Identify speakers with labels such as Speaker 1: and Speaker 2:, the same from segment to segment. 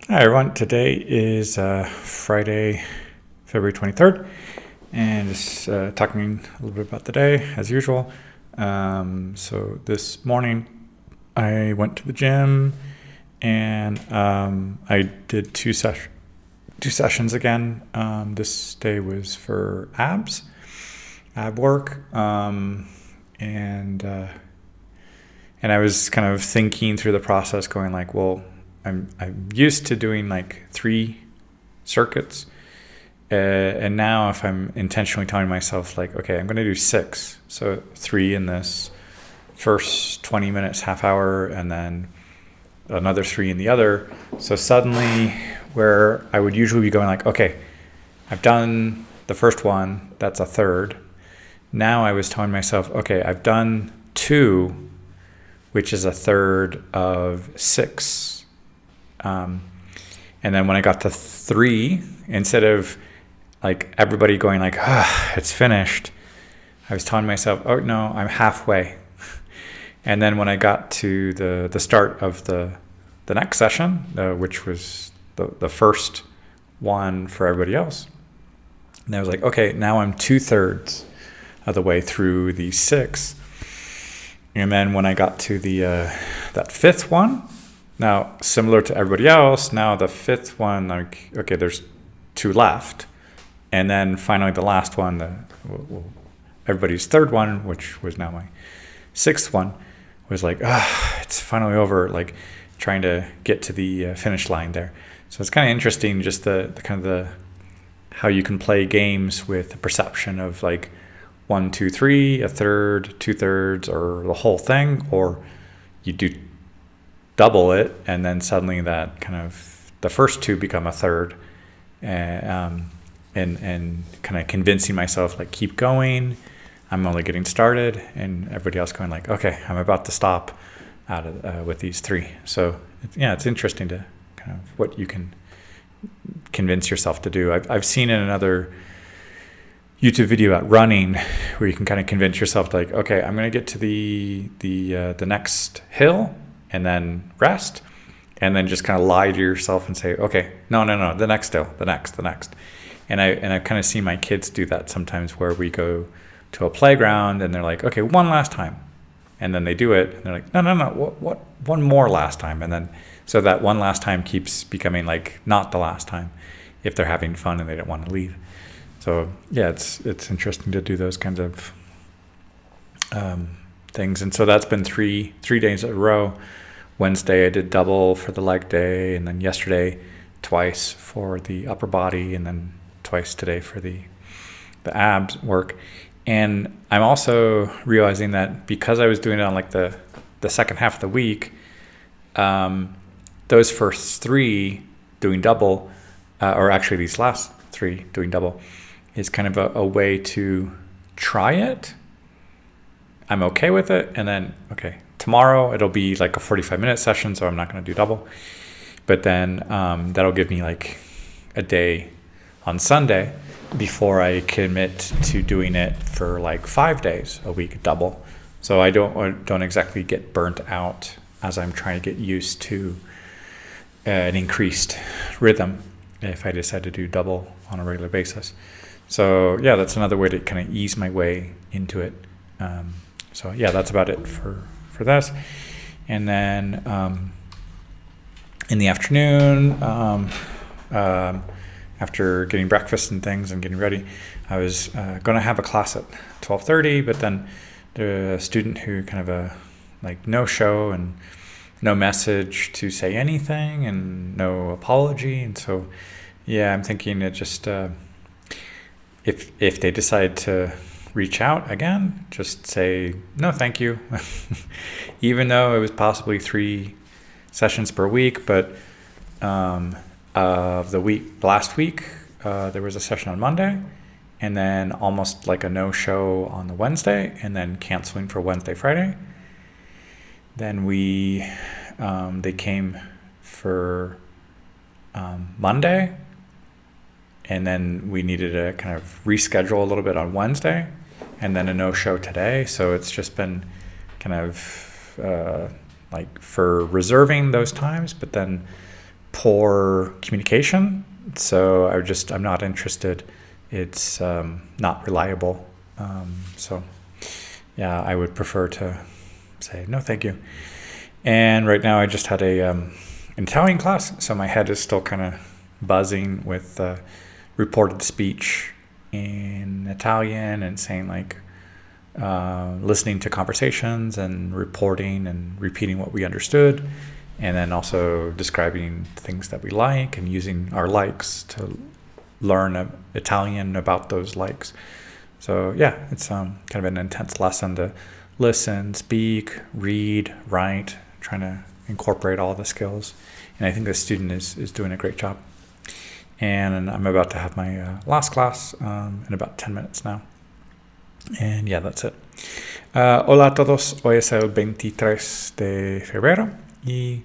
Speaker 1: Hi everyone, today is Friday, February 23rd, and just talking a little bit about the day as usual. So this morning I went to the gym and I did two sessions again. This day was for ab work, and I was kind of thinking through the process, going like, well, I'm used to doing like 3 circuits, and now if I'm intentionally telling myself like, okay, I'm going to do 6, so 3 in this first 20 minutes, half hour, and then another 3 in the other. So suddenly, where I would usually be going like, okay, I've done the first one, that's a third. Now I was telling myself, okay, I've done 2, which is a third of 6. And then when I got to 3, instead of like everybody going like, it's finished, I was telling myself, oh no, I'm halfway. And then when I got to the start of the next session, which was the first one for everybody else, and I was like, okay, now I'm 2/3 of the way through the 6. And then when I got to that 5th one, now similar to everybody else, now the 5th one, like, okay, there's 2 left. And then finally the last one, everybody's 3rd one, which was now my 6th one, was like, it's finally over, like trying to get to the finish line there. So it's kind of interesting, just the kind of the how you can play games with the perception of like 1, 2, 3, a third, 2/3, or the whole thing, or you do double it, and then suddenly that kind of the first 2 become a third, and kind of convincing myself like, keep going, I'm only getting started, and everybody else going like, okay, I'm about to stop out of with these 3. So it's interesting to kind of what you can convince yourself to do. I've seen in another YouTube video about running where you can kind of convince yourself like, okay, I'm going to get to the next hill and then rest, and then just kind of lie to yourself and say, okay, no, the next hill, the next. And I've kind of seen my kids do that sometimes, where we go to a playground and they're like, okay, one last time. And then they do it and they're like, no, what one more last time. And then, so that one last time keeps becoming like not the last time if they're having fun and they don't want to leave. So yeah, it's interesting to do those kinds of things. And so that's been three days in a row. Wednesday I did double for the leg day, and then yesterday twice for the upper body, and then twice today for the abs work. And I'm also realizing that because I was doing it on like the second half of the week, those first 3 doing double, or actually these last 3 doing double, is kind of a way to try it. I'm okay with it, and then, okay, tomorrow it'll be like a 45-minute session, so I'm not going to do double. But then that'll give me like a day on Sunday before I commit to doing it for like 5 days a week double. So I don't exactly get burnt out as I'm trying to get used to an increased rhythm if I decide to do double on a regular basis. So yeah, that's another way to kind of ease my way into it. So yeah, that's about it for this. And then in the afternoon, after getting breakfast and things and getting ready, I was going to have a class at 12:30, but then the student who kind of like no show and no message to say anything and no apology. And so yeah, I'm thinking it just if they decide to reach out again, just say no thank you. Even though it was possibly 3 sessions per week, but of the week last week, there was a session on Monday, and then almost like a no-show on the Wednesday, and then canceling for Wednesday, Friday. Then they came for Monday, and then we needed to kind of reschedule a little bit on Wednesday, and then a no-show today. So it's just been kind of like for reserving those times, but then poor communication. So I'm not interested. It's not reliable. So yeah, I would prefer to say no, thank you. And right now I just had an Italian class, so my head is still kind of buzzing with reported speech in Italian and saying like listening to conversations and reporting and repeating what we understood, and then also describing things that we like and using our likes to learn Italian about those likes. So yeah, it's kind of an intense lesson to listen, speak, read, write, trying to incorporate all the skills. And I think the student is doing a great job. And I'm about to have my last class in about 10 minutes now. And yeah, that's it. Hola a todos, hoy es el 23 de febrero y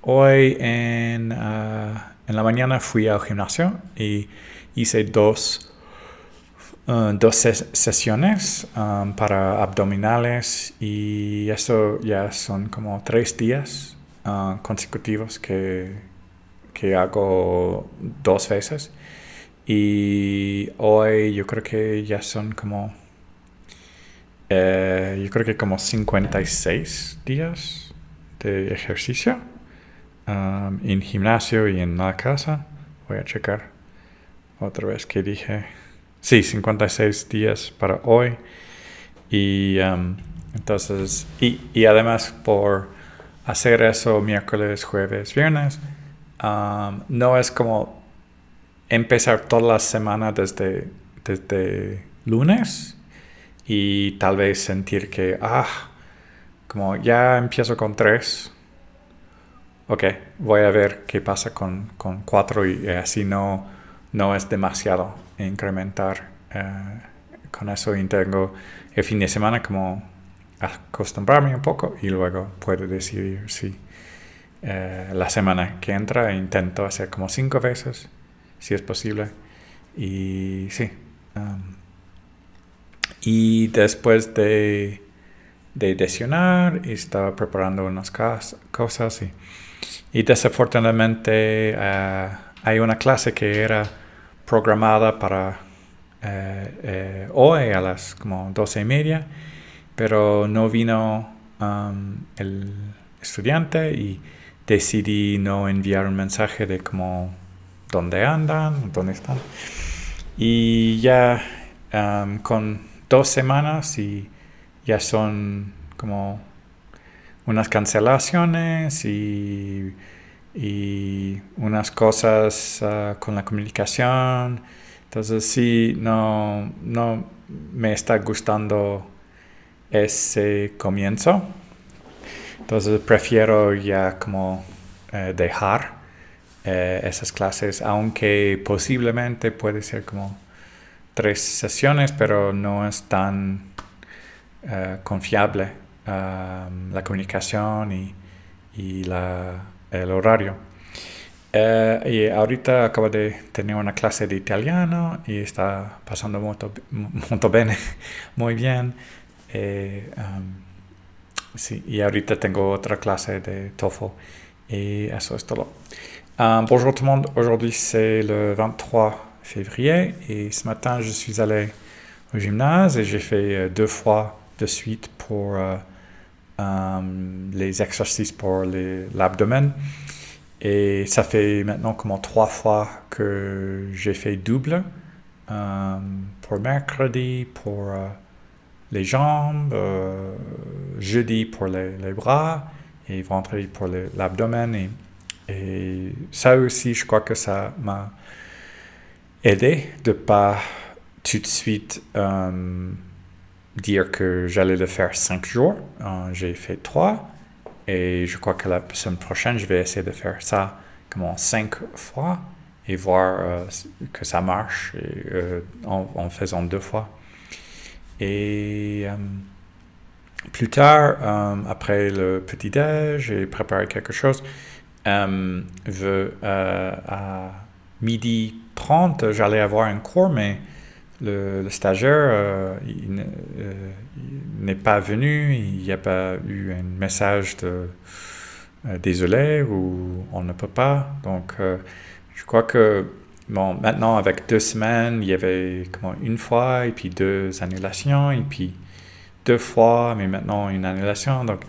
Speaker 1: hoy en la mañana fui al gimnasio y hice dos sesiones para abdominales, y eso ya son como 3 días consecutivos que hago 2 veces, y hoy yo creo que ya son como 56 días de ejercicio en gimnasio y en la casa. Voy a checar otra vez que dije. Sí, 56 días para hoy. Y entonces, y además por hacer eso miércoles, jueves, viernes, no es como empezar toda la semana desde lunes y tal vez sentir que, como ya empiezo con 3, ok, voy a ver qué pasa con 4 y así no es demasiado incrementar con eso, y tengo el fin de semana como acostumbrarme un poco y luego puedo decidir si la semana que entra intento hacer como 5 veces si es posible. Y sí, y después de desayunar estaba preparando unas cosas y desafortunadamente hay una clase que era programada para hoy a las como 12:30, pero no vino el estudiante y decidí no enviar un mensaje de como dónde andan, dónde están. Y ya con 2 semanas y ya son como unas cancelaciones y unas cosas con la comunicación. Entonces sí, no me está gustando ese comienzo. Entonces prefiero ya como dejar esas clases, aunque posiblemente puede ser como 3 sesiones, pero no es tan confiable la comunicación y el horario. Y ahorita acabo de tener una clase de italiano y está pasando molto bene, muy bien. Sí, y ahorita tengo otra clase de TOEFL et eso es todo. Bonjour tout le monde, aujourd'hui c'est le 23 février et ce matin je suis allé au gymnase et j'ai fait 2 fois de suite pour les exercices pour l'abdomen. Et ça fait maintenant comme 3 fois que j'ai fait double pour mercredi, pour les jambes, jeudi pour les bras et vendredi pour l'abdomen. Et ça aussi, je crois que ça m'a aidé de ne pas tout de suite dire que j'allais le faire 5 jours. J'ai fait 3. Et je crois que la semaine prochaine, je vais essayer de faire ça comme 5 fois et voir que ça marche en faisant 2 fois. Et plus tard, après le petit-déj, j'ai préparé quelque chose. À 12h30, j'allais avoir un cours, mais le stagiaire il n'est pas venu. Il n'y a pas eu un message désolé ou on ne peut pas. Donc, je crois que maintenant, avec 2 semaines, il y avait une fois, et puis 2 annulations, et puis 2 fois, mais maintenant une annulation. Donc,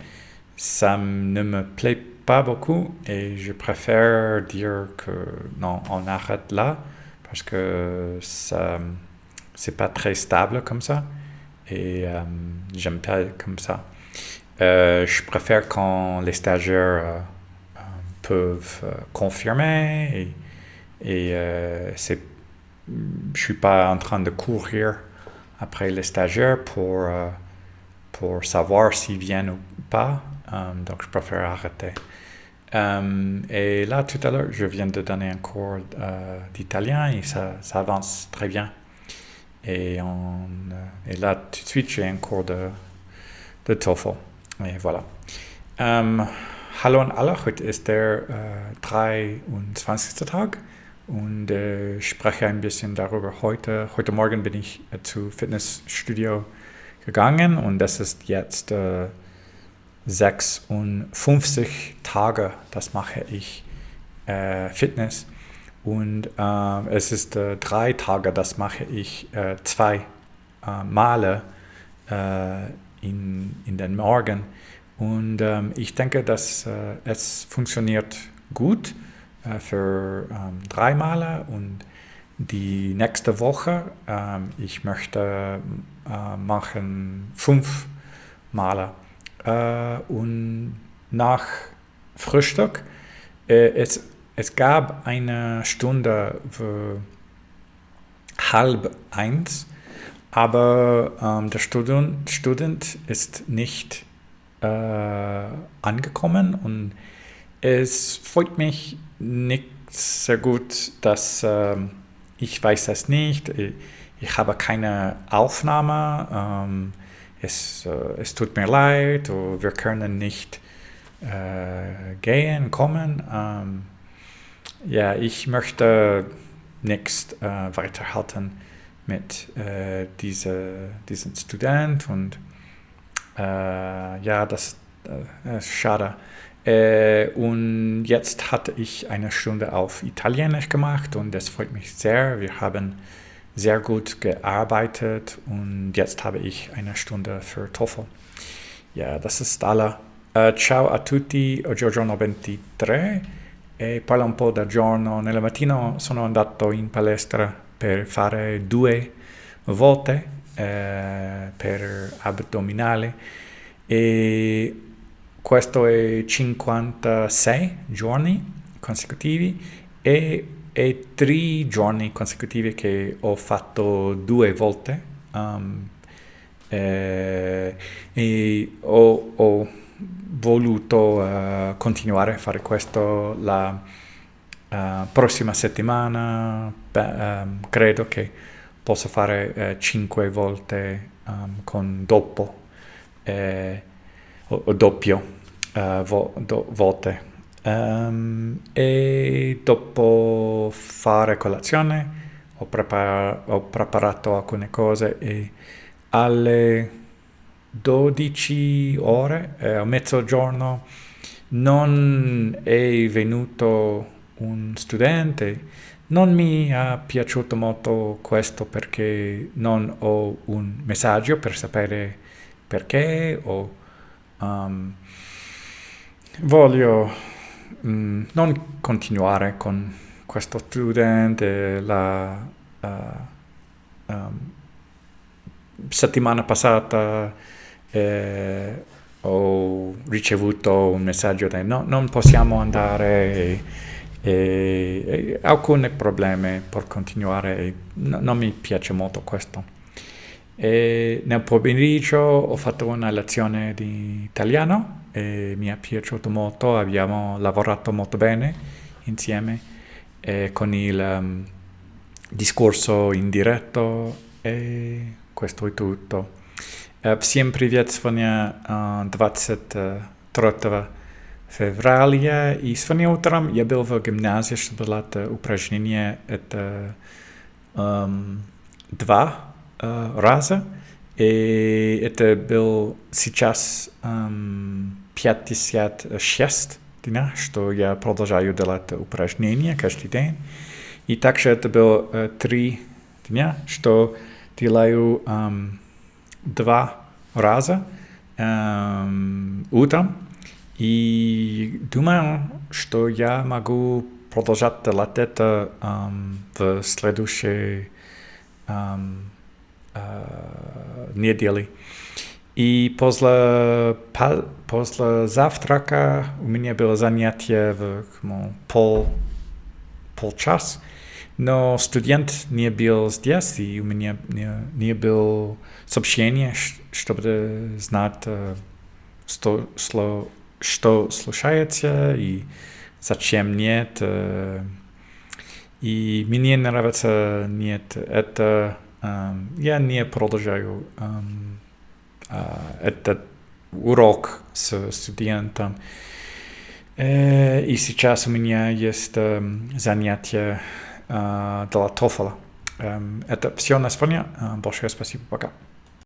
Speaker 1: ça ne me plaît pas beaucoup et je préfère dire que non, on arrête là parce que ça, c'est pas très stable comme ça et j'aime pas comme ça. Je préfère quand les stagiaires peuvent confirmer et je suis pas en train de courir après les stagiaires pour savoir s'ils viennent ou pas. Donc, je préfère arrêter. Et là, tout à l'heure, je viens de donner un cours d'italien et ça avance très bien. Et là, tout de suite, j'ai un cours de TOEFL. Et voilà. Hallo an alle, heute ist der 23. Tag und ich spreche ein bisschen darüber heute. Heute Morgen bin ich zu Fitnessstudio gegangen und das ist jetzt 56 Tage, das mache ich Fitness und es ist 3 Tage, das mache ich 2 Male in den Morgen und ich denke, dass es funktioniert gut für 3 Male und die nächste Woche, ich möchte machen 5 Male. Und nach Frühstück, es gab eine Stunde für 12:30, aber der Student ist nicht angekommen und es freut mich nicht sehr gut, dass ich weiß das nicht. Ich habe keine Aufnahme. Es tut mir leid, wir können nicht kommen. Ja, ich möchte nichts weiterhalten mit diesem Student und ja, das ist schade. Und jetzt hatte ich eine Stunde auf Italienisch gemacht und das freut mich sehr. Wir haben sehr gut gearbeitet und jetzt habe ich eine Stunde für TOEFL. Ja, das ist alle. Ciao a tutti, oggi è il giorno 23 e parlo un po' del giorno. Nella mattina sono andato in palestra per fare 2 volte per addominale e questo è 56 giorni consecutivi e 3 giorni consecutivi che ho fatto 2 volte e ho voluto continuare a fare questo la prossima settimana. Credo che posso fare 5 volte con doppio volte. E dopo fare colazione ho preparato alcune cose e alle 12 ore a mezzogiorno non è venuto un studente. Non mi è piaciuto molto questo perché non ho un messaggio per sapere perché o voglio non continuare con questo studente. La settimana passata ho ricevuto un messaggio di no, non possiamo andare e alcuni problemi per continuare. Non mi piace molto questo. E nel pomeriggio ho fatto una lezione di italiano e mi è piaciuto molto, abbiamo lavorato molto bene insieme con il discorso in diretto e questo è tutto. Всем привет, сегодня 23 февраля и сегодня утром я был в гимназии, чтобы делать упражнения. Это 2 раза. И это был сейчас 56 дня, что я продолжаю делать упражнения каждый день. И также это было 3 дня, что делаю 2 раза утром. И думаю, что я могу продолжать делать это в следующей неделе. И после завтрака у меня было занятие в полчаса, но студент не был здесь, и у меня не было сообщения, чтобы знать, что случается и зачем нет. И мне нравится нет, это я не продолжаю этот урок с студентом. И сейчас у меня есть занятие для TOEFL. Это все на сегодня. Большое спасибо. Пока.